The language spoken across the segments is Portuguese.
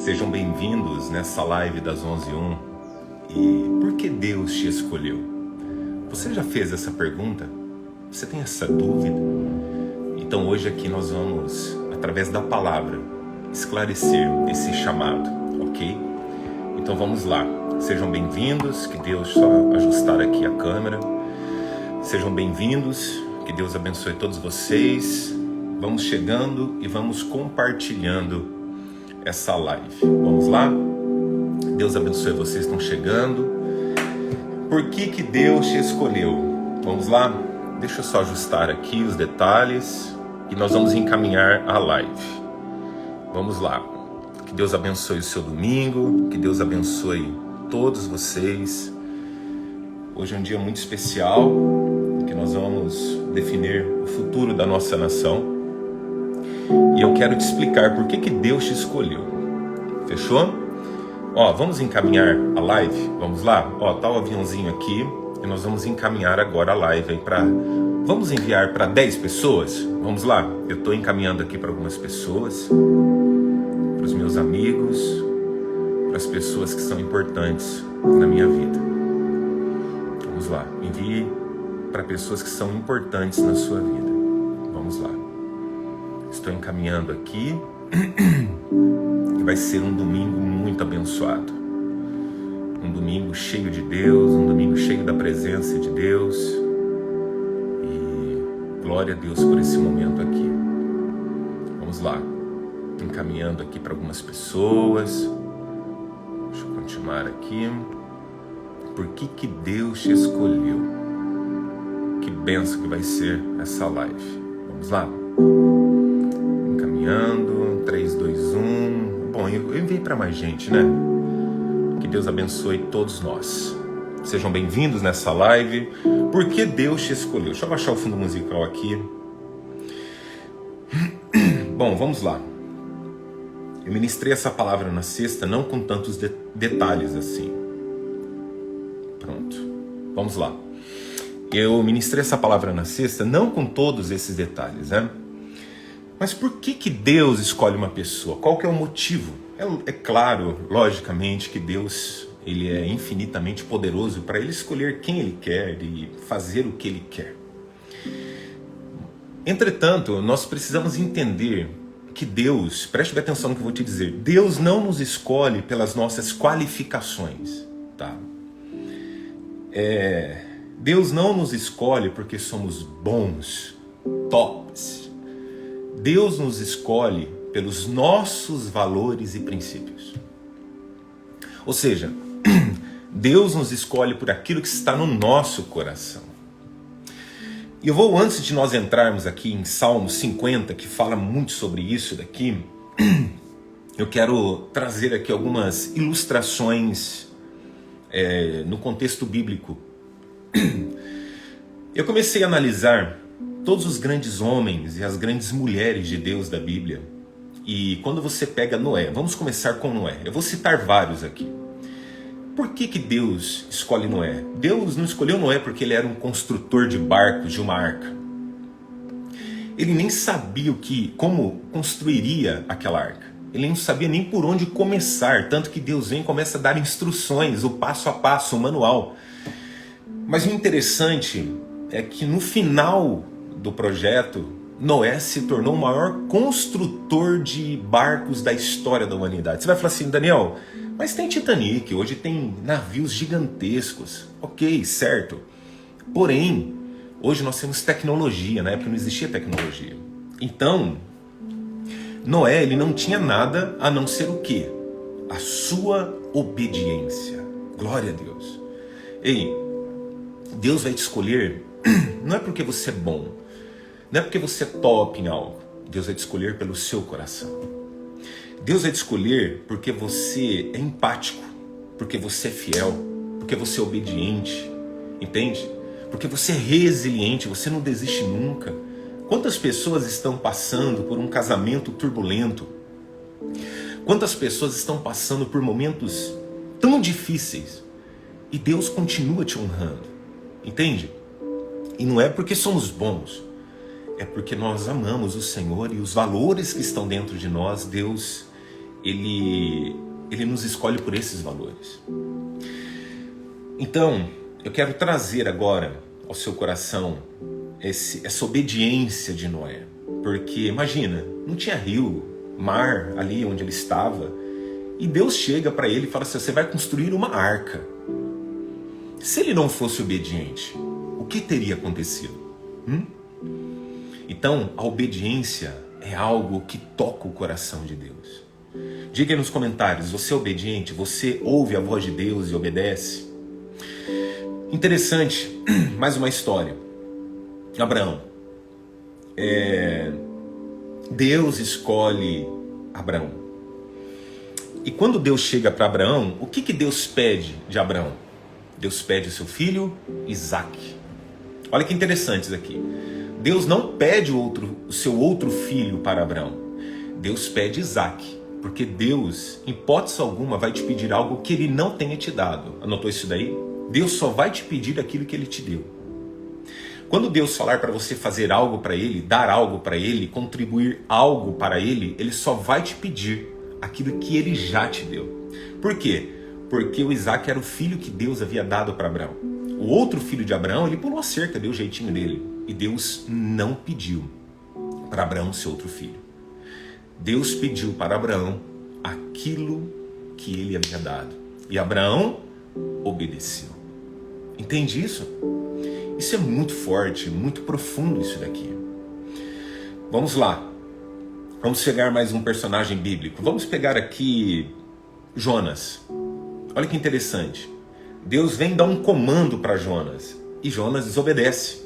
Sejam bem-vindos nessa live das 11h01. E por que Deus te escolheu? Você já fez essa pergunta? Você tem essa dúvida? Então hoje aqui nós vamos, através da palavra, esclarecer esse chamado, ok? Então vamos lá. Sejam bem-vindos, que Deus, só ajustar aqui a câmera. Sejam bem-vindos, que Deus abençoe todos vocês. Vamos chegando e vamos compartilhando essa live. Vamos lá? Deus abençoe vocês que estão chegando. Por que Deus te escolheu? Vamos lá? Deixa eu só ajustar aqui os detalhes e nós vamos encaminhar a live. Vamos lá. Que Deus abençoe o seu domingo, que Deus abençoe todos vocês. Hoje é um dia muito especial, que nós vamos definir o futuro da nossa nação. E eu quero te explicar por que Deus te escolheu. Fechou? Vamos encaminhar a live? Vamos lá? Tá o aviãozinho aqui e nós vamos encaminhar agora a live aí para... Vamos enviar para 10 pessoas? Vamos lá? Eu estou encaminhando aqui para algumas pessoas, para os meus amigos, para as pessoas que são importantes na minha vida. Vamos lá, envie para pessoas que são importantes na sua vida. Vamos lá. Estou encaminhando aqui e vai ser um domingo muito abençoado. Um domingo cheio de Deus, um domingo cheio da presença de Deus. E glória a Deus por esse momento aqui. Vamos lá. Encaminhando aqui para algumas pessoas. Deixa eu continuar aqui. Por que Deus te escolheu? Que bênção que vai ser essa live. Vamos lá? Encaminhando, 3, 2, 1. Bom, eu enviei para mais gente, né? Que Deus abençoe todos nós. Sejam bem-vindos nessa live. Por que Deus te escolheu? Deixa eu baixar o fundo musical aqui. Bom, vamos lá. Eu ministrei essa palavra na sexta, não com tantos detalhes assim. Pronto, vamos lá. Eu ministrei essa palavra na sexta, não com todos esses detalhes, né? Mas por que Deus escolhe uma pessoa? Qual que é o motivo? É claro, logicamente, que Deus ele é infinitamente poderoso para Ele escolher quem Ele quer e fazer o que Ele quer. Entretanto, nós precisamos entender que Deus, preste bem atenção no que eu vou te dizer, Deus não nos escolhe pelas nossas qualificações, tá? Deus não nos escolhe porque somos bons, tops. Deus nos escolhe pelos nossos valores e princípios. Ou seja, Deus nos escolhe por aquilo que está no nosso coração. E eu vou, antes de nós entrarmos aqui em Salmo 50, que fala muito sobre isso daqui, eu quero trazer aqui algumas ilustrações no contexto bíblico. Eu comecei a analisar todos os grandes homens e as grandes mulheres de Deus da Bíblia. E quando você pega Noé, vamos começar com Noé. Eu vou citar vários aqui. Por que Deus escolhe Noé? Deus não escolheu Noé porque ele era um construtor de barcos, de uma arca. Ele nem sabia como construiria aquela arca. Ele não sabia nem por onde começar, tanto que Deus vem e começa a dar instruções, o passo a passo, o manual. Mas o interessante é que no final do projeto, Noé se tornou o maior construtor de barcos da história da humanidade. Você vai falar assim, Daniel, mas tem Titanic, hoje tem navios gigantescos. Ok, certo. Porém, hoje nós temos tecnologia, na época não existia tecnologia. Então, Noé ele não tinha nada a não ser o quê? A sua obediência. Glória a Deus. Ei, Deus vai te escolher, não é porque você é bom, não é porque você é top em algo. Deus vai te escolher pelo seu coração. Deus vai te escolher porque você é empático, porque você é fiel, porque você é obediente, entende? Porque você é resiliente, você não desiste nunca. Quantas pessoas estão passando por um casamento turbulento? Quantas pessoas estão passando por momentos tão difíceis e Deus continua te honrando, entende? E não é porque somos bons, é porque nós amamos o Senhor e os valores que estão dentro de nós, Deus, ele nos escolhe por esses valores. Então, eu quero trazer agora ao seu coração essa obediência de Noé. Porque, imagina, não tinha rio, mar ali onde ele estava, e Deus chega para ele e fala assim: você vai construir uma arca. Se ele não fosse obediente, o que teria acontecido? Então, a obediência é algo que toca o coração de Deus. Diga aí nos comentários: você é obediente? Você ouve a voz de Deus e obedece? Interessante, mais uma história. Abraão. Deus escolhe Abraão. E quando Deus chega para Abraão, o que Deus pede de Abraão? Deus pede o seu filho Isaque. Olha que interessante isso aqui. Deus não pede o seu outro filho para Abraão. Deus pede Isaque. Porque Deus, em hipótese alguma, vai te pedir algo que Ele não tenha te dado. Anotou isso daí? Deus só vai te pedir aquilo que Ele te deu. Quando Deus falar para você fazer algo para Ele, dar algo para Ele, contribuir algo para Ele, Ele só vai te pedir aquilo que Ele já te deu. Por quê? Porque o Isaque era o filho que Deus havia dado para Abraão. O outro filho de Abraão, ele pulou a cerca, deu o jeitinho dele. E Deus não pediu para Abraão ser outro filho. Deus pediu para Abraão aquilo que ele havia dado. E Abraão obedeceu. Entende isso? Isso é muito forte, muito profundo isso daqui. Vamos lá. Vamos chegar mais um personagem bíblico. Vamos pegar aqui Jonas. Olha que interessante. Deus vem dar um comando para Jonas. E Jonas desobedece.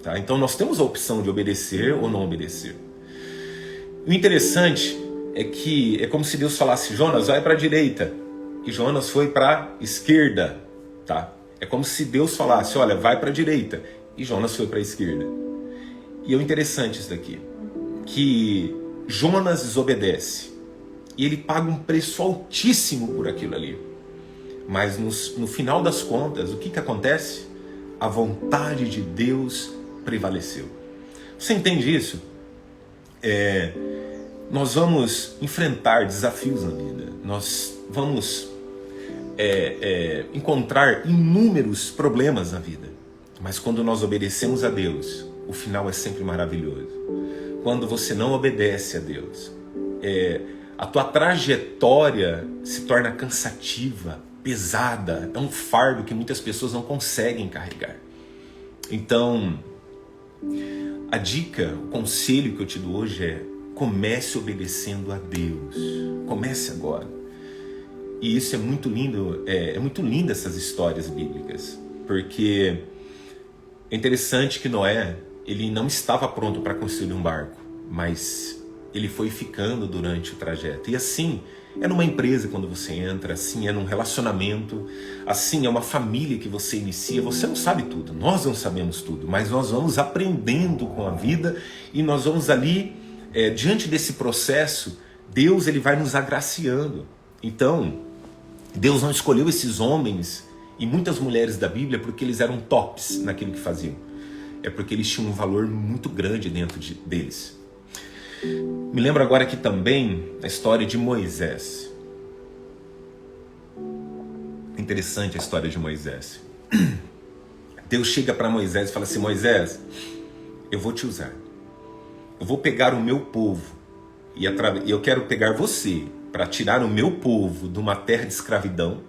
Tá? Então nós temos a opção de obedecer ou não obedecer. O interessante é que é como se Deus falasse: Jonas, vai para a direita. E Jonas foi para a esquerda. Tá? É como se Deus falasse: olha, vai para a direita. E Jonas foi para a esquerda. E é interessante isso daqui. Que Jonas desobedece. E ele paga um preço altíssimo por aquilo ali. Mas no final das contas, o que acontece? A vontade de Deus prevaleceu. Você entende isso? Nós vamos enfrentar desafios na vida. Nós vamos encontrar inúmeros problemas na vida. Mas quando nós obedecemos a Deus, o final é sempre maravilhoso. Quando você não obedece a Deus, a tua trajetória se torna cansativa, pesada, é um fardo que muitas pessoas não conseguem carregar. Então, a dica, o conselho que eu te dou hoje é: comece obedecendo a Deus. Comece agora. E isso é muito lindo, é muito lindo essas histórias bíblicas, porque é interessante que Noé, ele não estava pronto para construir um barco, mas ele foi ficando durante o trajeto. E assim é numa empresa quando você entra, assim é num relacionamento, assim é uma família que você inicia. Você não sabe tudo, nós não sabemos tudo, mas nós vamos aprendendo com a vida e nós vamos ali, diante desse processo, Deus ele vai nos agraciando. Então, Deus não escolheu esses homens e muitas mulheres da Bíblia porque eles eram tops naquilo que faziam. É porque eles tinham um valor muito grande dentro deles. Me lembro agora aqui também a história de Moisés. Interessante a história de Moisés. Deus chega para Moisés e fala assim: Moisés, eu vou te usar. Eu vou pegar o meu povo e eu quero pegar você para tirar o meu povo de uma terra de escravidão.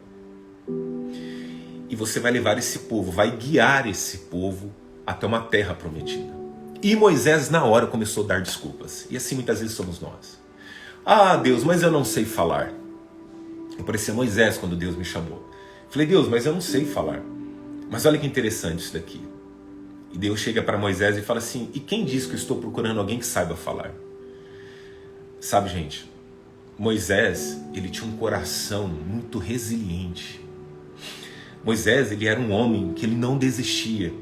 E você vai levar esse povo, vai guiar esse povo até uma terra prometida. E Moisés na hora começou a dar desculpas. E assim muitas vezes somos nós. Ah, Deus, mas eu não sei falar. Eu parecia Moisés quando Deus me chamou. Falei: Deus, mas eu não sei falar. Mas olha que interessante isso daqui. E Deus chega para Moisés e fala assim: e quem diz que eu estou procurando alguém que saiba falar? Sabe, gente, Moisés, ele tinha um coração muito resiliente. Moisés, ele era um homem que ele não desistia.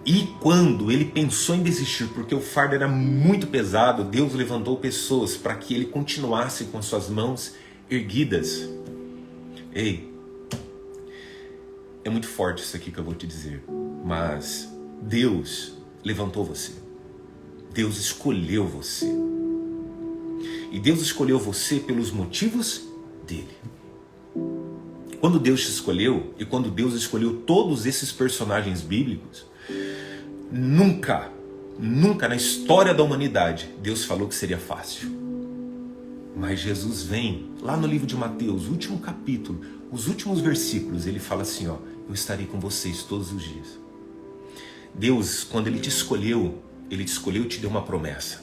E quando ele pensou em desistir, porque o fardo era muito pesado, Deus levantou pessoas para que ele continuasse com as suas mãos erguidas. Ei, é muito forte isso aqui que eu vou te dizer, mas Deus levantou você. Deus escolheu você. E Deus escolheu você pelos motivos dele. Quando Deus te escolheu, e quando Deus escolheu todos esses personagens bíblicos, nunca na história da humanidade, Deus falou que seria fácil. Mas Jesus vem, lá no livro de Mateus, último capítulo, os últimos versículos, ele fala assim, ó, eu estarei com vocês todos os dias. Deus, quando ele te escolheu e te deu uma promessa.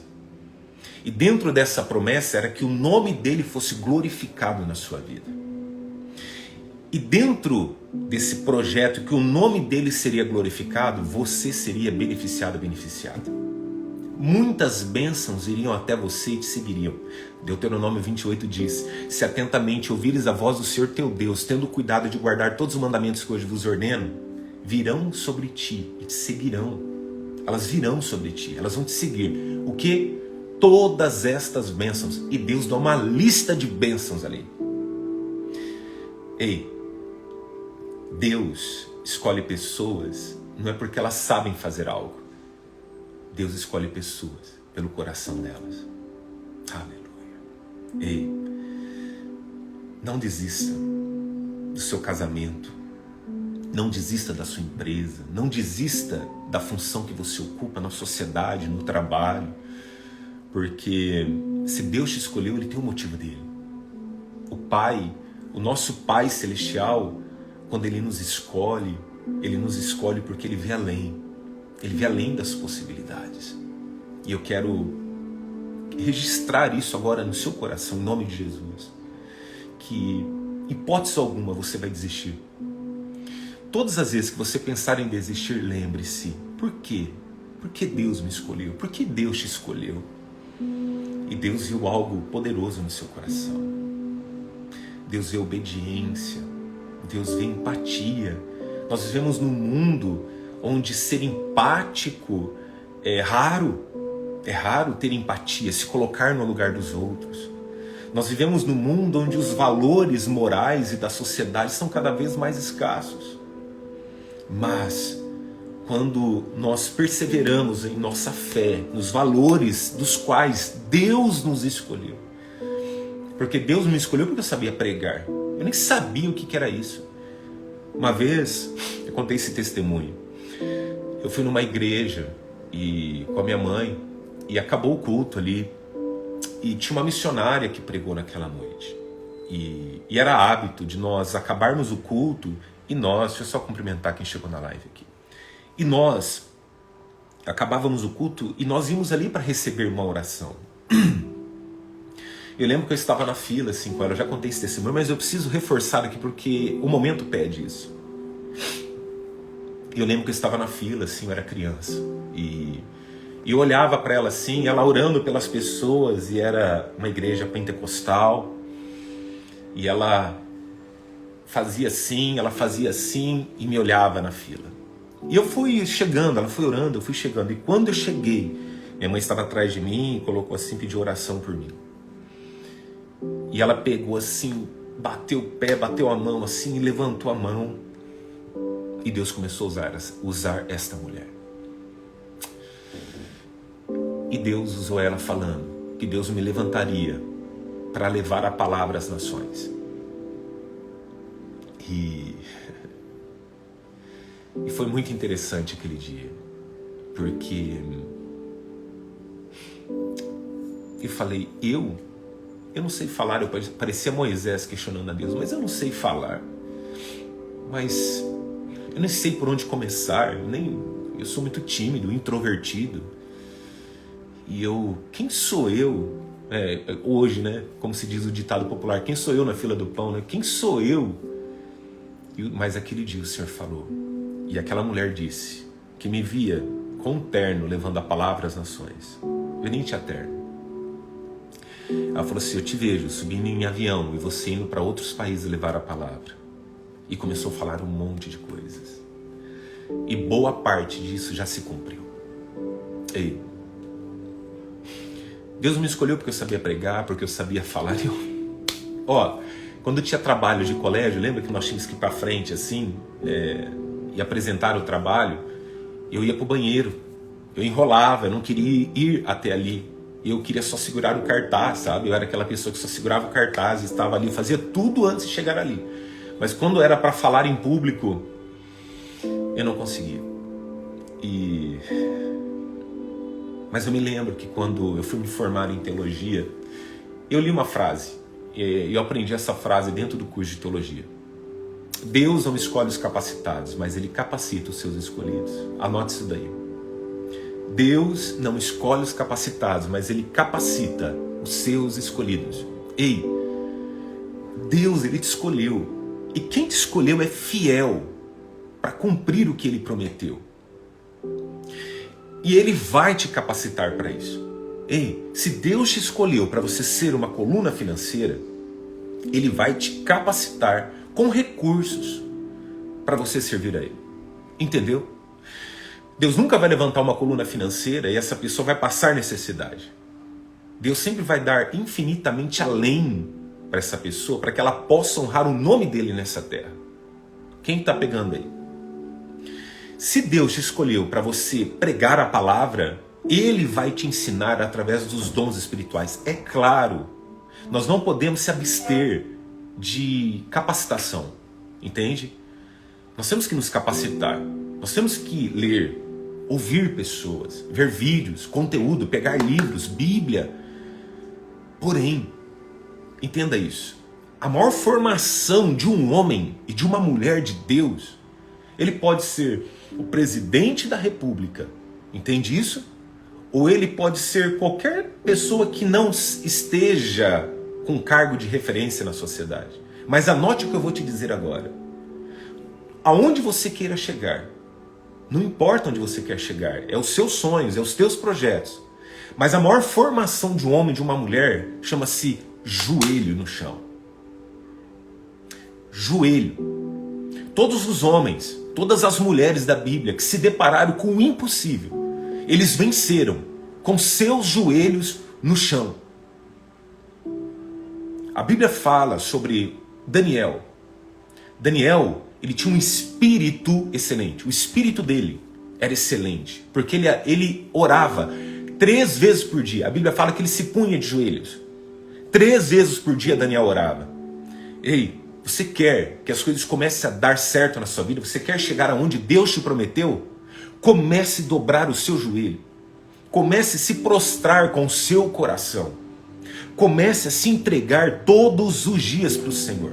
E dentro dessa promessa era que o nome dele fosse glorificado na sua vida. E dentro desse projeto que o nome dele seria glorificado, você seria beneficiado, beneficiada. Muitas bênçãos iriam até você e te seguiriam. Deuteronômio 28 diz, se atentamente ouvires a voz do Senhor teu Deus, tendo cuidado de guardar todos os mandamentos que hoje vos ordeno, virão sobre ti e te seguirão. Elas virão sobre ti, elas vão te seguir. O que? Todas estas bênçãos. E Deus dá uma lista de bênçãos ali. Ei, Deus escolhe pessoas, não é porque elas sabem fazer algo. Deus escolhe pessoas pelo coração delas. Aleluia. Ei, não desista do seu casamento. Não desista da sua empresa. Não desista da função que você ocupa na sociedade, no trabalho. Porque se Deus te escolheu, Ele tem um motivo dele. O Pai, o nosso Pai Celestial, quando Ele nos escolhe porque Ele vê além. Ele vê além das possibilidades. E eu quero registrar isso agora no seu coração, em nome de Jesus. Que, hipótese alguma, você vai desistir. Todas as vezes que você pensar em desistir, lembre-se. Por quê? Porque Deus me escolheu. Por que Deus te escolheu? E Deus viu algo poderoso no seu coração. Deus vê obediência. Deus vê empatia. Nós vivemos num mundo onde ser empático é raro. É raro ter empatia, se colocar no lugar dos outros. Nós vivemos num mundo onde os valores morais e da sociedade são cada vez mais escassos. Mas quando nós perseveramos em nossa fé, nos valores dos quais Deus nos escolheu. Porque Deus me escolheu porque eu sabia pregar. Eu nem sabia o que era isso. Uma vez, eu contei esse testemunho. Eu fui numa igreja com a minha mãe e acabou o culto ali. E tinha uma missionária que pregou naquela noite. E era hábito de nós acabarmos o culto e deixa eu só cumprimentar quem chegou na live aqui. E nós acabávamos o culto e nós íamos ali para receber uma oração. Eu lembro que eu estava na fila assim com ela, eu já contei esse testemunho, mas eu preciso reforçar aqui porque o momento pede isso. Eu lembro que eu estava na fila, assim, eu era criança. E eu olhava para ela assim, ela orando pelas pessoas, e era uma igreja pentecostal. E ela fazia assim e me olhava na fila. E eu fui chegando, ela foi orando, eu fui chegando. E quando eu cheguei, minha mãe estava atrás de mim, colocou assim, pediu oração por mim. E ela pegou assim, bateu o pé, bateu a mão assim, e levantou a mão. E Deus começou a usar esta mulher. E Deus usou ela falando que Deus me levantaria para levar a palavra às nações. E foi muito interessante aquele dia, porque eu falei, eu não sei falar, eu parecia Moisés questionando a Deus, mas eu não sei falar, mas eu nem sei por onde começar, eu sou muito tímido, introvertido, e quem sou eu? Hoje, né, como se diz o ditado popular, quem sou eu na fila do pão, né? Quem sou eu? Mas aquele dia o Senhor falou, e aquela mulher disse, que me via com um terno levando a palavra às nações. Eu nem tinha terno. Ela falou assim, eu te vejo subindo em avião e você indo para outros países levar a palavra. E começou a falar um monte de coisas. E boa parte disso já se cumpriu. Ei, Deus me escolheu porque eu sabia pregar, porque eu sabia falar. Quando tinha trabalho de colégio, lembra que nós tínhamos que ir para frente assim, e apresentar o trabalho? Eu ia para o banheiro, eu enrolava, eu não queria ir até ali. E eu queria só segurar o cartaz, sabe? Eu era aquela pessoa que só segurava o cartaz, estava ali, fazia tudo antes de chegar ali. Mas quando era para falar em público, eu não conseguia. Mas eu me lembro que quando eu fui me formar em teologia, eu li uma frase, e eu aprendi essa frase dentro do curso de teologia. Deus não escolhe os capacitados, mas Ele capacita os seus escolhidos. Anote isso daí. Deus não escolhe os capacitados, mas Ele capacita os seus escolhidos. Ei, Deus, Ele te escolheu. E quem te escolheu é fiel para cumprir o que Ele prometeu. E Ele vai te capacitar para isso. Ei, se Deus te escolheu para você ser uma coluna financeira, Ele vai te capacitar com recursos para você servir a Ele. Entendeu? Deus nunca vai levantar uma coluna financeira e essa pessoa vai passar necessidade. Deus sempre vai dar infinitamente além para essa pessoa, para que ela possa honrar o nome dEle nessa terra. Quem está pegando aí? Se Deus te escolheu para você pregar a palavra, Ele vai te ensinar através dos dons espirituais. É claro, nós não podemos se abster de capacitação, entende? Nós temos que nos capacitar, nós temos que ler, ouvir pessoas, ver vídeos, conteúdo, pegar livros, Bíblia. Porém, entenda isso, a maior formação de um homem e de uma mulher de Deus, ele pode ser o presidente da república, entende isso? Ou ele pode ser qualquer pessoa que não esteja com cargo de referência na sociedade. Mas anote o que eu vou te dizer agora. Aonde você queira chegar, não importa onde você quer chegar, é os seus sonhos, é os teus projetos. Mas a maior formação de um homem e de uma mulher chama-se joelho no chão. Joelho. Todos os homens, todas as mulheres da Bíblia que se depararam com o impossível, eles venceram com seus joelhos no chão. A Bíblia fala sobre Daniel. Daniel, ele tinha um espírito excelente. O espírito dele era excelente, porque ele orava 3 vezes por dia. A Bíblia fala que ele se punha de joelhos. 3 vezes por dia Daniel orava. Ei, você quer que as coisas comecem a dar certo na sua vida? Você quer chegar aonde Deus te prometeu? Comece a dobrar o seu joelho. Comece a se prostrar com o seu coração. Comece a se entregar todos os dias para o Senhor.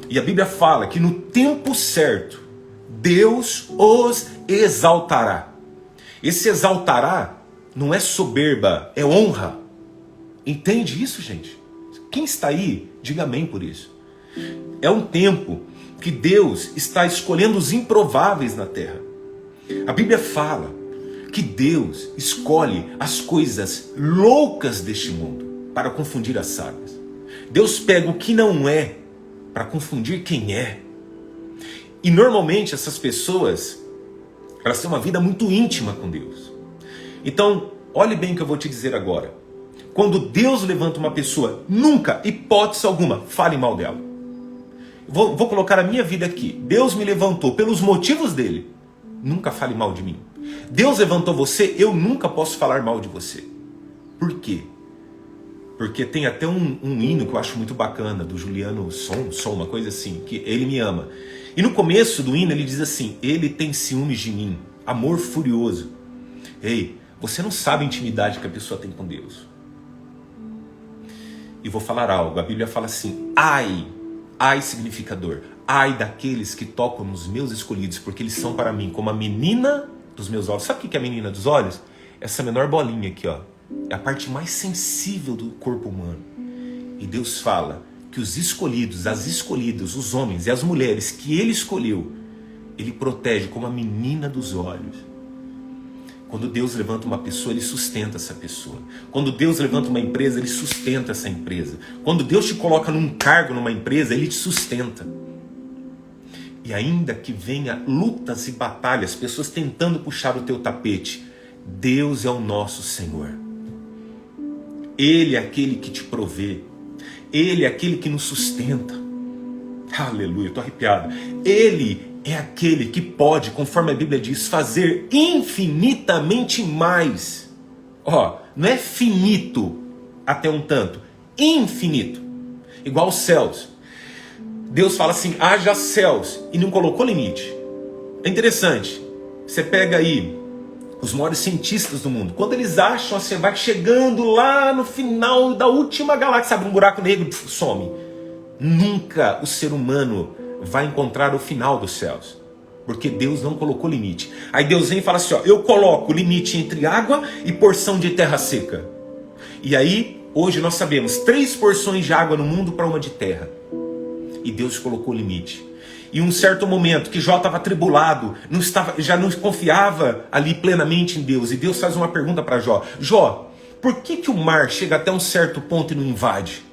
E a Bíblia fala que no tempo certo, Deus os exaltará. Esse exaltará não é soberba, é honra. Entende isso, gente? Quem está aí, diga amém por isso. É um tempo que Deus está escolhendo os improváveis na terra. A Bíblia fala que Deus escolhe as coisas loucas deste mundo para confundir as sábias. Deus pega o que não é para confundir quem é. E normalmente essas pessoas, elas têm uma vida muito íntima com Deus. Então, olhe bem o que eu vou te dizer agora. Quando Deus levanta uma pessoa, nunca, hipótese alguma, fale mal dela. Vou colocar a minha vida aqui. Deus me levantou pelos motivos dele. Nunca fale mal de mim. Deus levantou você, eu nunca posso falar mal de você. Por quê? Porque tem até um hino que eu acho muito bacana, do Juliano Som, uma coisa assim, que ele me ama. E no começo do hino ele diz assim: ele tem ciúmes de mim, amor furioso. Ei, você não sabe a intimidade que a pessoa tem com Deus. E vou falar algo, a Bíblia fala assim: ai significador, ai daqueles que tocam nos meus escolhidos, porque eles são para mim como a menina dos meus olhos. Sabe o que é a menina dos olhos? Essa menor bolinha aqui, ó. É a parte mais sensível do corpo humano. E Deus fala que os escolhidos, as escolhidas, os homens e as mulheres que Ele escolheu, Ele protege como a menina dos olhos. Quando Deus levanta uma pessoa, Ele sustenta essa pessoa. Quando Deus levanta uma empresa, Ele sustenta essa empresa. Quando Deus te coloca num cargo numa empresa, Ele te sustenta. E ainda que venha lutas e batalhas, pessoas tentando puxar o teu tapete, Deus é o nosso Senhor. Ele é aquele que te provê. Ele é aquele que nos sustenta. Aleluia, estou arrepiado. Ele é aquele que pode, conforme a Bíblia diz, fazer infinitamente mais. não é finito até um tanto, infinito. Igual os céus. Deus fala assim, haja céus, e não colocou limite. É interessante, você pega aí os maiores cientistas do mundo, quando eles acham assim, vai chegando lá no final da última galáxia, abre um buraco negro, some. Nunca o ser humano vai encontrar o final dos céus, porque Deus não colocou limite. Aí Deus vem e fala assim, ó, eu coloco limite entre água e porção de terra seca. E aí, hoje nós sabemos, 3 porções de água no mundo para uma de terra. E Deus colocou limite. E um certo momento que Jó estava atribulado, já não confiava ali plenamente em Deus. E Deus faz uma pergunta para Jó. Jó, por que o mar chega até um certo ponto e não invade?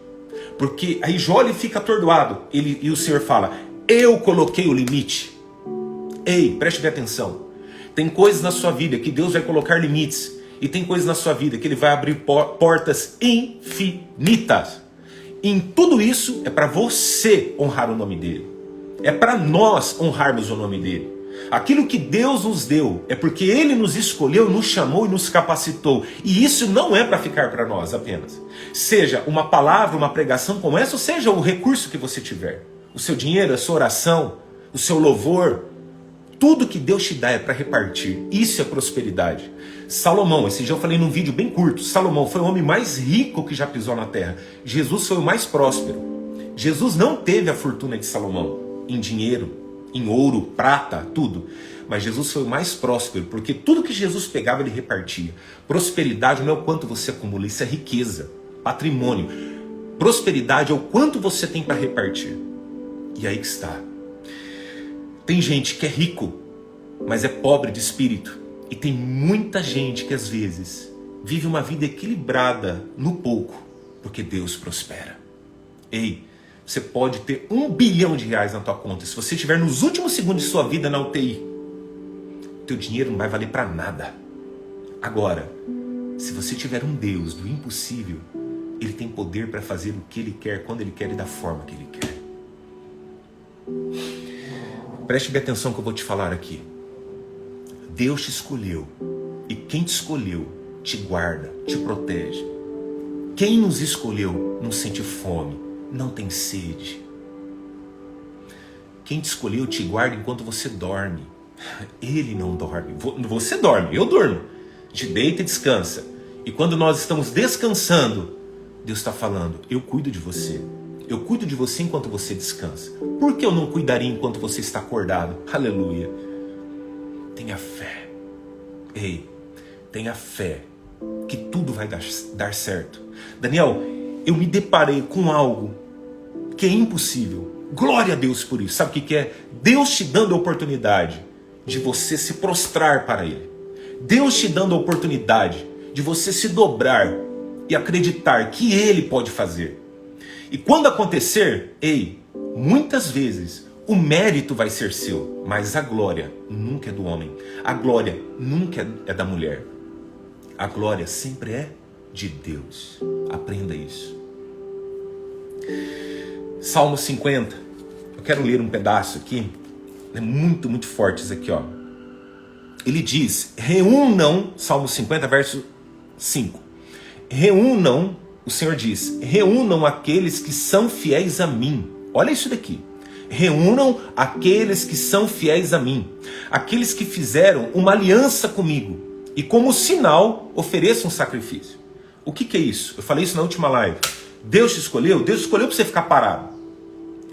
Porque aí Jó ele fica atordoado. E o Senhor fala, eu coloquei o limite. Ei, preste bem atenção. Tem coisas na sua vida que Deus vai colocar limites. E tem coisas na sua vida que Ele vai abrir portas infinitas. Em tudo isso é para você honrar o nome dEle. É para nós honrarmos o nome dEle. Aquilo que Deus nos deu é porque Ele nos escolheu, nos chamou e nos capacitou. E isso não é para ficar para nós apenas. Seja uma palavra, uma pregação como essa, ou seja o recurso que você tiver. O seu dinheiro, a sua oração, o seu louvor. Tudo que Deus te dá é para repartir. Isso é prosperidade. Salomão, esse dia eu falei num vídeo bem curto. Salomão foi o homem mais rico que já pisou na terra. Jesus foi o mais próspero. Jesus não teve a fortuna de Salomão. Em dinheiro, em ouro, prata, tudo. Mas Jesus foi o mais próspero, porque tudo que Jesus pegava, ele repartia. Prosperidade não é o quanto você acumula, isso é riqueza, patrimônio. Prosperidade é o quanto você tem para repartir. E aí que está. Tem gente que é rico, mas é pobre de espírito. E tem muita gente que às vezes vive uma vida equilibrada no pouco, porque Deus prospera. Ei, você pode ter R$1 bilhão na tua conta. Se você estiver nos últimos segundos de sua vida na UTI, teu dinheiro não vai valer para nada. Agora, se você tiver um Deus do impossível, Ele tem poder para fazer o que Ele quer, quando Ele quer e da forma que Ele quer. Preste bem atenção que eu vou te falar aqui. Deus te escolheu. E quem te escolheu te guarda, te protege. Quem nos escolheu não sente fome, não tem sede. Quem te escolheu te guarda enquanto você dorme. Ele não dorme. Você dorme, eu durmo. Te deita e descansa. E quando nós estamos descansando, Deus está falando, eu cuido de você. Eu cuido de você enquanto você descansa. Por que eu não cuidaria enquanto você está acordado? Aleluia. Tenha fé. Ei, tenha fé que tudo vai dar certo. Daniel, eu me deparei com algo que é impossível. Glória a Deus por isso. Sabe o que é? Deus te dando a oportunidade de você se prostrar para Ele. Deus te dando a oportunidade de você se dobrar e acreditar que Ele pode fazer. E quando acontecer, ei, muitas vezes o mérito vai ser seu, mas a glória nunca é do homem. A glória nunca é da mulher. A glória sempre é de Deus. Aprenda isso. Salmo 50. Eu quero ler um pedaço aqui. É muito, muito forte isso aqui, ó. Ele diz, reúnam, Salmo 50, verso 5. Reúnam, o Senhor diz, reúnam aqueles que são fiéis a mim. Olha isso daqui. Reúnam aqueles que são fiéis a mim. Aqueles que fizeram uma aliança comigo. E como sinal, ofereçam um sacrifício. O que é isso? Eu falei isso na última live. Deus te escolheu? Deus escolheu para você ficar parado.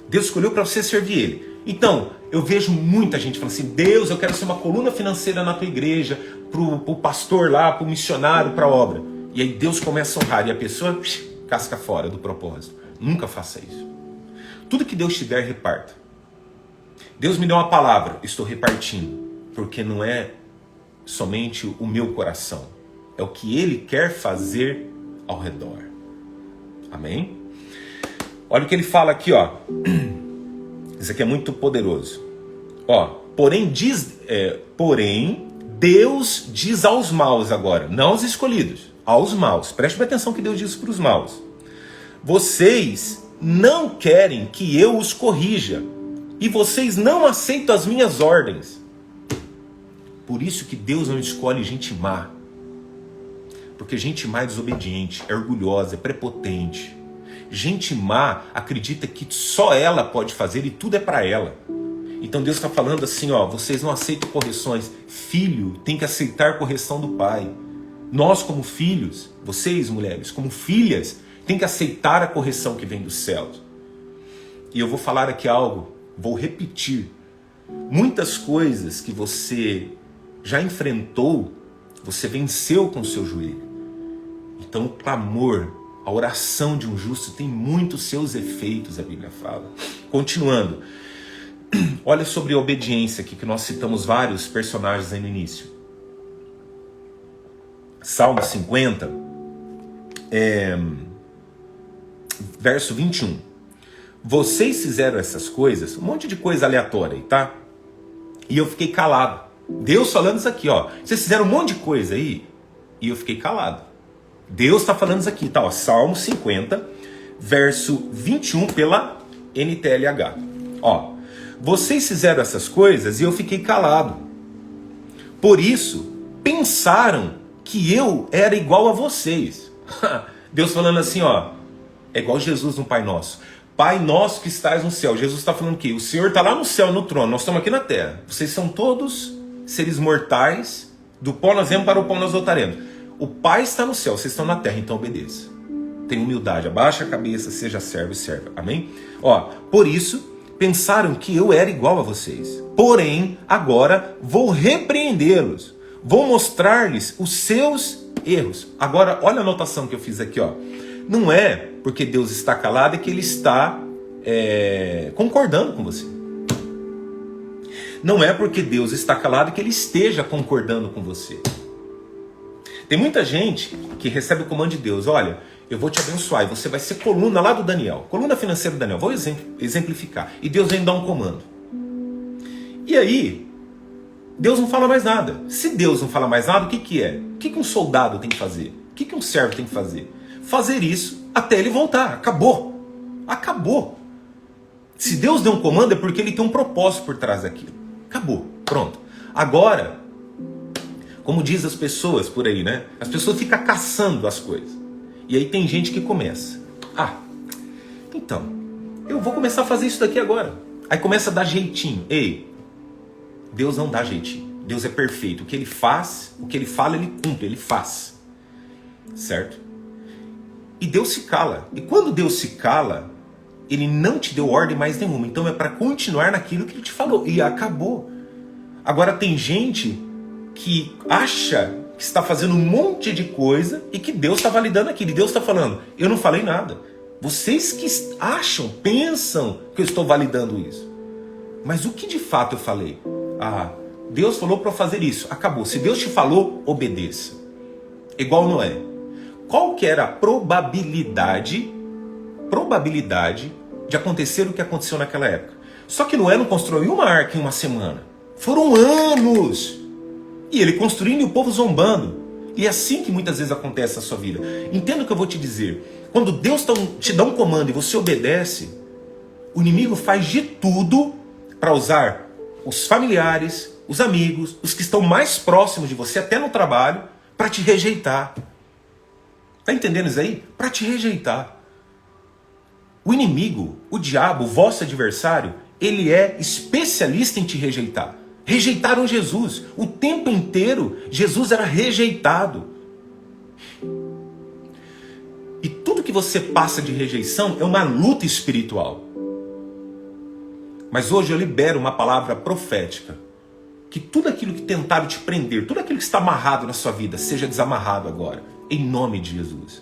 Deus escolheu para você servir Ele. Então, eu vejo muita gente falando assim, Deus, eu quero ser uma coluna financeira na tua igreja, pro pastor lá, pro missionário, pra obra. E aí Deus começa a honrar e a pessoa casca fora do propósito. Nunca faça isso. Tudo que Deus te der, reparta. Deus me deu uma palavra, estou repartindo. Porque não é somente o meu coração. É o que Ele quer fazer ao redor. Amém? Olha o que ele fala aqui, ó. Isso aqui é muito poderoso. Ó, porém Deus diz aos maus agora, não aos escolhidos, aos maus. Preste atenção que Deus diz para os maus. Vocês não querem que eu os corrija, e vocês não aceitam as minhas ordens. Por isso que Deus não escolhe gente má. Porque gente má é desobediente, é orgulhosa, é prepotente. Gente má acredita que só ela pode fazer e tudo é para ela. Então Deus está falando assim, ó, vocês não aceitam correções. Filho tem que aceitar correção do pai. Nós como filhos, vocês mulheres, como filhas, tem que aceitar a correção que vem dos céus. E eu vou falar aqui algo, vou repetir. Muitas coisas que você já enfrentou, você venceu com o seu joelho. Então o clamor, a oração de um justo tem muitos seus efeitos, a Bíblia fala. Continuando, olha sobre a obediência aqui, que nós citamos vários personagens aí no início. Salmo 50, verso 21. Vocês fizeram essas coisas, um monte de coisa aleatória aí, tá? E eu fiquei calado. Deus falando isso aqui, ó. Vocês fizeram um monte de coisa aí e eu fiquei calado. Deus está falando isso aqui, tá? Ó, Salmo 50, verso 21 pela NTLH. Ó, vocês fizeram essas coisas e eu fiquei calado. Por isso, pensaram que eu era igual a vocês. Deus falando assim, ó, é igual Jesus no Pai Nosso. Pai nosso que estás no céu. Jesus está falando que o Senhor está lá no céu, no trono. Nós estamos aqui na terra. Vocês são todos seres mortais. Do pó nós viemos, para o pó nós voltaremos. O Pai está no céu, vocês estão na terra, então obedeça. Tenha humildade, abaixa a cabeça, seja servo e serva. Amém? Ó, por isso, pensaram que eu era igual a vocês. Porém, agora vou repreendê-los. Vou mostrar-lhes os seus erros. Agora, olha a anotação que eu fiz aqui, ó. Não é porque Deus está calado, é que Ele está concordando com você. Não é porque Deus está calado que Ele esteja concordando com você. Tem muita gente que recebe o comando de Deus. Olha, eu vou te abençoar e você vai ser coluna lá do Daniel. Coluna financeira do Daniel. Vou exemplificar. E Deus vem dar um comando. E aí, Deus não fala mais nada. Se Deus não fala mais nada, o que que é? O que que um soldado tem que fazer? O que que um servo tem que fazer? Fazer isso até ele voltar. Acabou. Acabou. Se Deus deu um comando é porque Ele tem um propósito por trás daquilo. Acabou. Pronto. Agora, como diz as pessoas por aí, né? As pessoas ficam caçando as coisas. E aí tem gente que começa. Ah, então, eu vou começar a fazer isso daqui agora. Aí começa a dar jeitinho. Ei, Deus não dá jeitinho. Deus é perfeito. O que Ele faz, o que Ele fala, Ele cumpre, Ele faz. Certo? E Deus se cala. E quando Deus se cala, Ele não te deu ordem mais nenhuma. Então é para continuar naquilo que Ele te falou. E acabou. Agora tem gente que acha que está fazendo um monte de coisa e que Deus está validando aquilo. E Deus está falando, eu não falei nada. Vocês que acham, pensam que eu estou validando isso. Mas o que de fato eu falei? Ah, Deus falou para eu fazer isso. Acabou. Se Deus te falou, obedeça. Igual Noé. Qual que era a probabilidade de acontecer o que aconteceu naquela época? Só que Noé não construiu uma arca em uma semana. Foram anos. E ele construindo e o povo zombando. E é assim que muitas vezes acontece na sua vida. Entenda o que eu vou te dizer. Quando Deus te dá um comando e você obedece, o inimigo faz de tudo para usar os familiares, os amigos, os que estão mais próximos de você, até no trabalho, para te rejeitar. Está entendendo isso aí? Para te rejeitar. O inimigo, o diabo, o vosso adversário, ele é especialista em te rejeitar. Rejeitaram Jesus. O tempo inteiro, Jesus era rejeitado. E tudo que você passa de rejeição é uma luta espiritual. Mas hoje eu libero uma palavra profética. Que tudo aquilo que tentaram te prender, tudo aquilo que está amarrado na sua vida, seja desamarrado agora. Em nome de Jesus.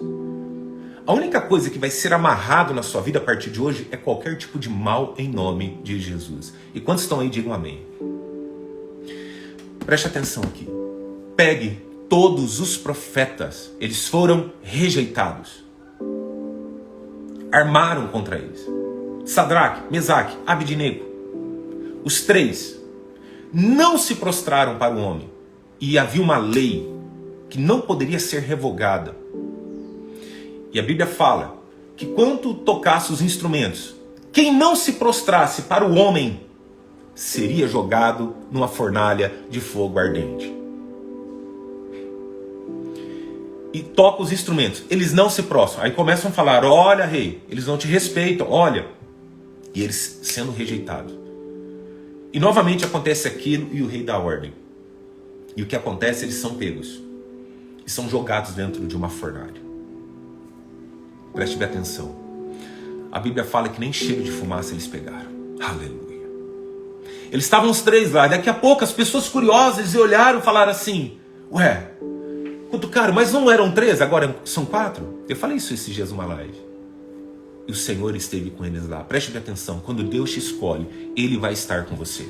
A única coisa que vai ser amarrado na sua vida a partir de hoje é qualquer tipo de mal em nome de Jesus. E quantos estão aí, digam amém. Preste atenção aqui. Pegue todos os profetas. Eles foram rejeitados. Armaram contra eles. Sadraque, Mesaque, Abednego. Os três não se prostraram para o homem. E havia uma lei que não poderia ser revogada. E a Bíblia fala que quando tocasse os instrumentos, quem não se prostrasse para o homem seria jogado numa fornalha de fogo ardente. e toca os instrumentos. Eles não se prostram. Aí começam a falar, olha rei, eles não te respeitam, olha. E eles sendo rejeitados. E novamente acontece aquilo e o rei dá ordem. E o que acontece, eles são pegos. E são jogados dentro de uma fornalha. Preste bem atenção. A Bíblia fala que nem cheiro de fumaça eles pegaram. Aleluia. Eles estavam os três lá. Daqui a pouco as pessoas curiosas olharam e falaram assim, ué, cutucaram, mas não eram três, agora são quatro? Eu falei isso esses dias numa live. E o Senhor esteve com eles lá. Preste bem atenção. Quando Deus te escolhe, Ele vai estar com você.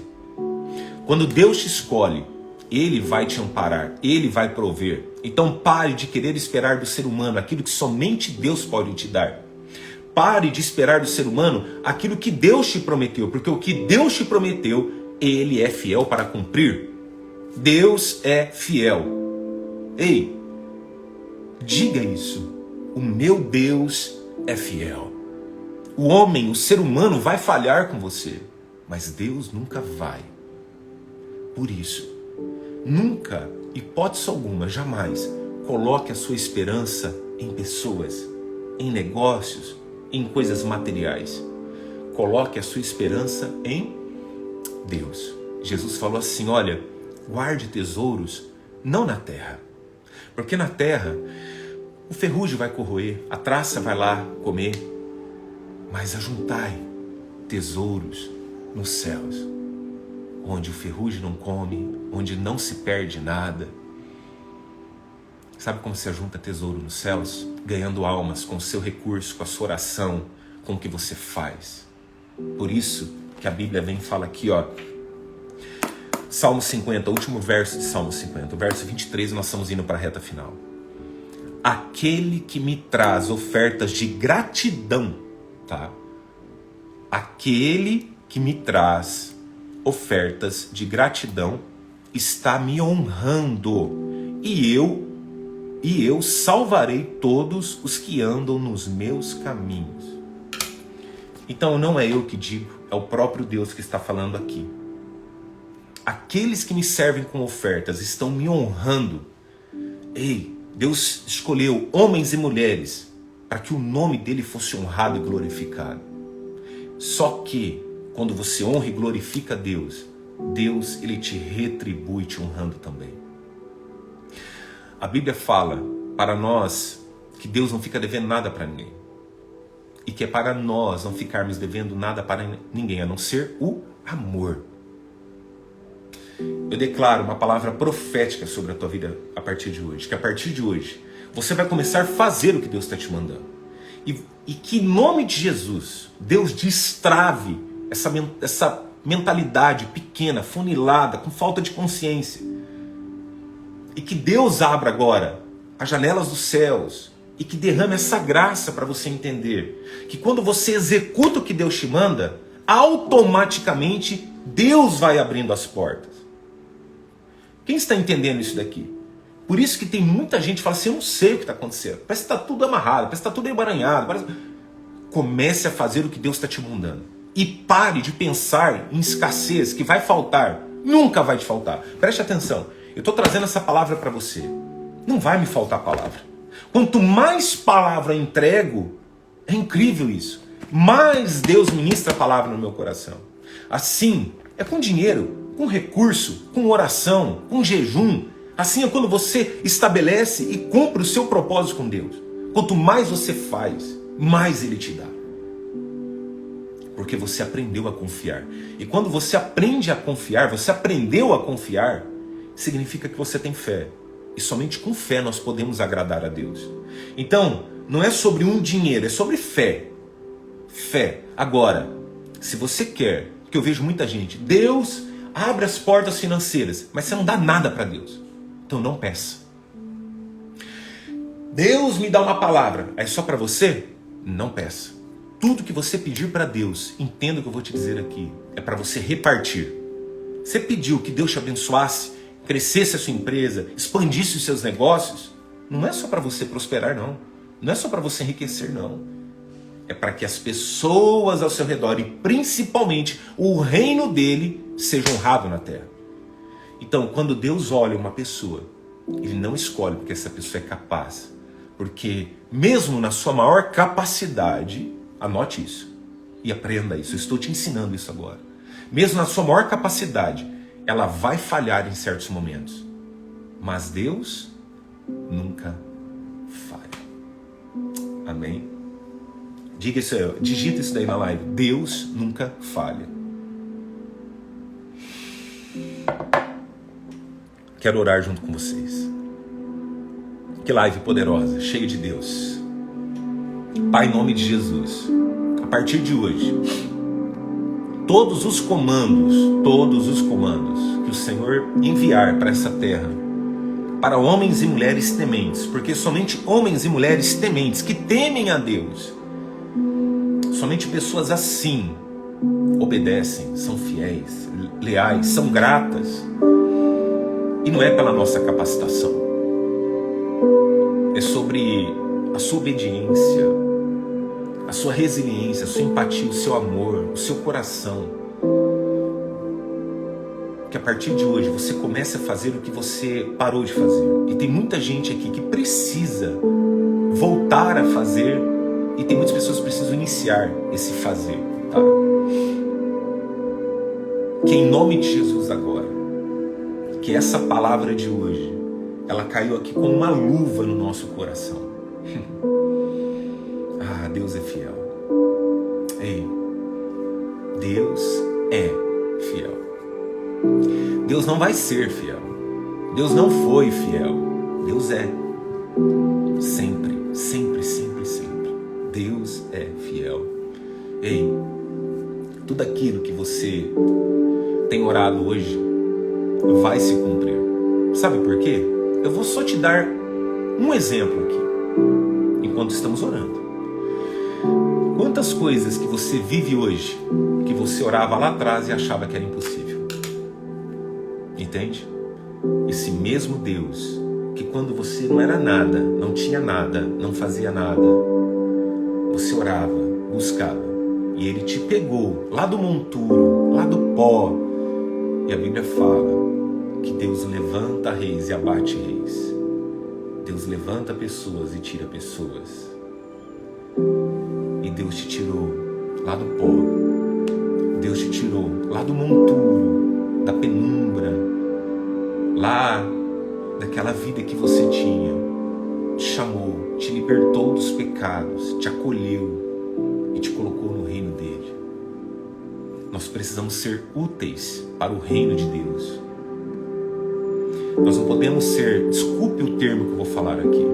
Quando Deus te escolhe, Ele vai te amparar, Ele vai prover. Então pare de querer esperar do ser humano aquilo que somente Deus pode te dar. Pare de esperar do ser humano aquilo que Deus te prometeu, porque o que Deus te prometeu, Ele é fiel para cumprir. Deus é fiel. Ei, diga isso. O meu Deus é fiel. O homem, o ser humano vai falhar com você, mas Deus nunca vai. Por isso, nunca, hipótese alguma, jamais, coloque a sua esperança em pessoas, em negócios, em coisas materiais. Coloque a sua esperança em Deus. Jesus falou assim, olha, guarde tesouros não na terra, porque na terra o ferrugem vai corroer, a traça vai lá comer, mas ajuntai tesouros nos céus, onde o ferrugem não come, onde não se perde nada. Sabe como se ajunta tesouro nos céus? Ganhando almas com o seu recurso, com a sua oração, com o que você faz. Por isso que a Bíblia vem e fala aqui, ó, Salmo 50, o último verso de Salmo 50, o verso 23, nós estamos indo para a reta final. Aquele que me traz ofertas de gratidão, tá? Aquele que me traz ofertas de gratidão está me honrando, e eu salvarei todos os que andam nos meus caminhos. Então não é eu que digo, é o próprio Deus que está falando aqui. Aqueles que me servem com ofertas estão me honrando. Ei, Deus escolheu homens e mulheres para que o nome dele fosse honrado e glorificado. Só que quando você honra e glorifica Deus, Deus ele te retribui te honrando também. A Bíblia fala para nós que Deus não fica devendo nada para ninguém. E que é para nós não ficarmos devendo nada para ninguém, a não ser o amor. Eu declaro uma palavra profética sobre a tua vida a partir de hoje. Que a partir de hoje, você vai começar a fazer o que Deus está te mandando. E que em nome de Jesus, Deus destrave essa mentalidade pequena, funilada, com falta de consciência. E que Deus abra agora as janelas dos céus e que derrame essa graça para você entender que quando você executa o que Deus te manda, automaticamente Deus vai abrindo as portas. Quem está entendendo isso daqui? Por isso que tem muita gente que fala assim, eu não sei o que está acontecendo. Parece que está tudo amarrado, parece que está tudo emaranhado. Comece a fazer o que Deus está te mandando. E pare de pensar em escassez, que vai faltar. Nunca vai te faltar. Preste atenção. Eu estou trazendo essa palavra para você. Não vai me faltar palavra. Quanto mais palavra eu entrego, é incrível isso. Mais Deus ministra a palavra no meu coração. Assim, é com dinheiro, com recurso, com oração, com jejum. Assim é quando você estabelece e cumpre o seu propósito com Deus. Quanto mais você faz, mais Ele te dá. Porque você aprendeu a confiar. E quando você aprende a confiar, você aprendeu a confiar, significa que você tem fé. E somente com fé nós podemos agradar a Deus. Então, não é sobre um dinheiro, é sobre fé. Fé. Agora, se você quer, que eu vejo muita gente, Deus abre as portas financeiras, mas você não dá nada para Deus. Então não peça. Deus me dá uma palavra, é só para você? Não peça. Tudo que você pedir para Deus, entenda o que eu vou te dizer aqui, é para você repartir. Você pediu que Deus te abençoasse, crescesse a sua empresa, expandisse os seus negócios, não é só para você prosperar, não. Não é só para você enriquecer, não. É para que as pessoas ao seu redor e principalmente o reino dele seja honrado na terra. Então, quando Deus olha uma pessoa Ele não escolhe porque essa pessoa é capaz. Porque mesmo na sua maior capacidade, anote isso e aprenda isso, eu estou te ensinando isso agora. Mesmo na sua maior capacidade, ela vai falhar em certos momentos. Mas Deus nunca falha. Amém? Diga isso aí, digita isso daí na live. Deus nunca falha. Quero orar junto com vocês. Que live poderosa, cheia de Deus. Pai, em nome de Jesus, a partir de hoje, todos os comandos que o Senhor enviar para essa terra, para homens e mulheres tementes, porque somente homens e mulheres tementes, que temem a Deus, somente pessoas assim obedecem, são fiéis, leais, são gratas. E não é pela nossa capacitação. É sobre a sua obediência, a sua resiliência, a sua empatia, o seu amor, o seu coração. Que a partir de hoje você comece a fazer o que você parou de fazer. E tem muita gente aqui que precisa voltar a fazer, e tem muitas pessoas que precisam iniciar esse fazer, tá? Que em nome de Jesus agora, que essa palavra de hoje, ela caiu aqui como uma luva no nosso coração. Ah, Deus é fiel. Ei, Deus é fiel. Deus não vai ser fiel. Deus não foi fiel. Deus é. Sempre, sempre, sempre, sempre. Deus é fiel. Ei, tudo aquilo que você tem orado hoje vai se cumprir. Sabe por quê? Eu vou só te dar um exemplo aqui, enquanto estamos orando. Quantas coisas que você vive hoje, que você orava lá atrás e achava que era impossível? Entende? Esse mesmo Deus, que quando você não era nada, não tinha nada, não fazia nada, você orava, buscava, e Ele te pegou lá do monturo, lá do pó, e a Bíblia fala que Deus levanta reis e abate reis. Deus levanta pessoas e tira pessoas. E Deus te tirou lá do pó. Deus te tirou lá do monturo, da penumbra, lá daquela vida que você tinha. Te chamou, te libertou dos pecados, te acolheu e te colocou no reino dele. Nós precisamos ser úteis para o reino de Deus. Nós não podemos ser, desculpe o termo que eu vou falar aqui,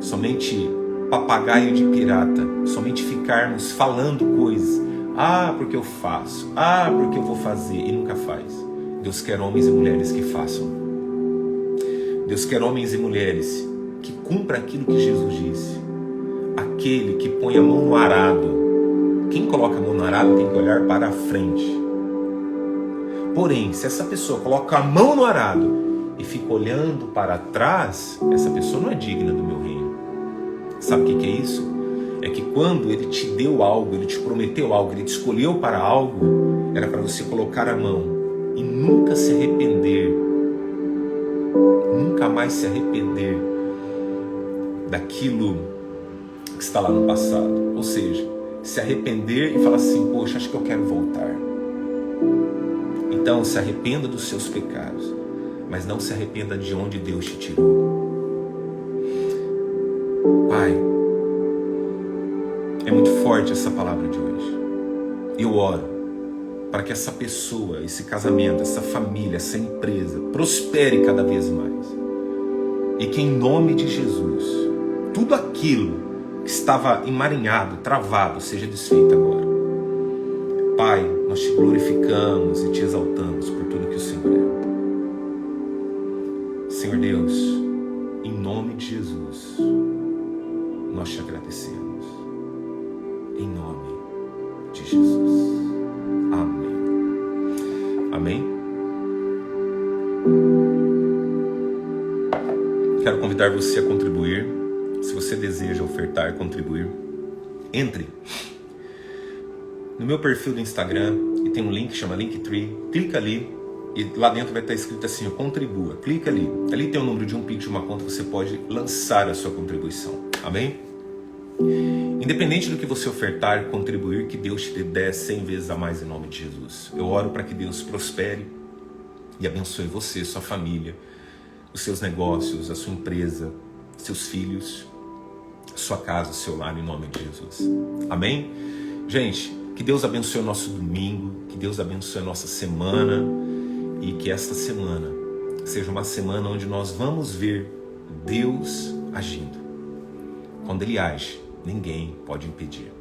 somente papagaio de pirata, somente ficarmos falando coisas. Ah, porque eu faço. Ah, porque eu vou fazer. E nunca faz. Deus quer homens e mulheres que façam. Deus quer homens e mulheres que cumpram aquilo que Jesus disse. Aquele que põe a mão no arado. Quem coloca a mão no arado tem que olhar para a frente. Porém, se essa pessoa coloca a mão no arado e fica olhando para trás, essa pessoa não é digna do meu reino. Sabe o que é isso? É que quando Ele te deu algo, Ele te prometeu algo, Ele te escolheu para algo, era para você colocar a mão e nunca se arrepender, nunca mais se arrepender daquilo que está lá no passado. Ou seja, se arrepender e falar assim, poxa, acho que eu quero voltar. Então se arrependa dos seus pecados, mas não se arrependa de onde Deus te tirou. Pai, é muito forte essa palavra de hoje. Eu oro para que essa pessoa, esse casamento, essa família, essa empresa prospere cada vez mais. E que em nome de Jesus, tudo aquilo que estava emaranhado, travado, seja desfeito agora. Pai, nós te glorificamos e te exaltamos por tudo que o Senhor é. Senhor Deus, em nome de Jesus, nós te agradecemos. Em nome de Jesus. Amém. Amém? Quero convidar você a contribuir. Se você deseja ofertar, contribuir, entre no meu perfil do Instagram e tem um link que chama Linktree. Clica ali e lá dentro vai estar escrito assim, contribua. Clica ali. Ali tem o número de um Pix, de uma conta, você pode lançar a sua contribuição. Amém? Independente do que você ofertar, contribuir, que Deus te dê 10, 100 vezes a mais em nome de Jesus. Eu oro para que Deus prospere e abençoe você, sua família, os seus negócios, a sua empresa, seus filhos, sua casa, seu lar, em nome de Jesus. Amém? Gente, que Deus abençoe o nosso domingo, que Deus abençoe a nossa semana e que esta semana seja uma semana onde nós vamos ver Deus agindo. Quando Ele age, ninguém pode impedir.